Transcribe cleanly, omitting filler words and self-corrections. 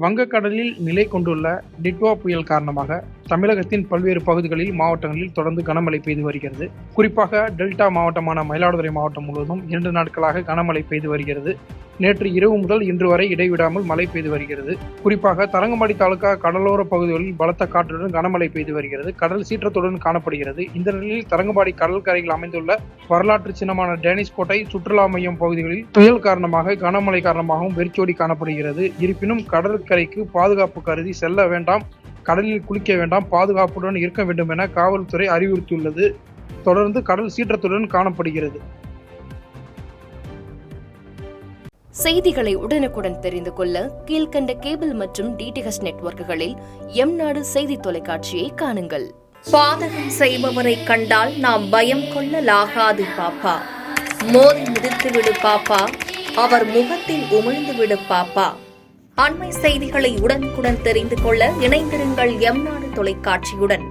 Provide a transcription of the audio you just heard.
வங்கக்கடலில் நிலை கொண்டுள்ள டிட்வா புயல் காரணமாக தமிழகத்தின் பல்வேறு பகுதிகளில் மாவட்டங்களில் தொடர்ந்து கனமழை பெய்து வருகிறது. குறிப்பாக டெல்டா மாவட்டமான மயிலாடுதுறை மாவட்டம் முழுவதும் 2 நாட்களாக கனமழை பெய்து வருகிறது. நேற்று இரவு முதல் இன்று வரை இடைவிடாமல் மழை பெய்து வருகிறது. குறிப்பாக தரங்கம்பாடி தாலுகா கடலோர பகுதிகளில் பலத்த காற்றுடன் கனமழை பெய்து வருகிறது. கடல் சீற்றத்துடன் காணப்படுகிறது. இந்த நிலையில் தரங்கம்பாடி கடற்கரையில் அமைந்துள்ள வரலாற்று சின்னமான டேனிஷ் கோட்டை சுற்றுலா மையம் பகுதிகளில் புயல் காரணமாக கனமழை காரணமாகவும் வெறிச்சோடி காணப்படுகிறது. இருப்பினும் கடற்கரைக்கு பாதுகாப்பு கருதி செல்ல வேண்டாம், கடலில் குளிக்க வேண்டாம், பாதுகாப்புடன் இருக்க வேண்டும் என காவல்துறை அறிவுறுத்தியுள்ளது. தொடர்ந்து கடல் சீற்றத்துடன் காணப்படுகிறது. செய்திகளை உடனுக்குடன் தெரிந்து கொள்ள கீழ்கண்ட கேபிள் மற்றும் டிடிஎச் நெட்வொர்க்குகளில் எம்நாடு செய்தி தொலைக்காட்சியை காணுங்கள். பாதகம் செய்பவரை கண்டால் நாம் பயம் கொள்ளலாகாது பாப்பா. மோதி மிதித்துவிடு பாப்பா, அவர் முகத்தில் உமிழ்ந்துவிடு பாப்பா. அண்மை செய்திகளை உடனுக்குடன் தெரிந்து கொள்ள இணைந்திருங்கள் எம்நாடு தொலைக்காட்சியுடன்.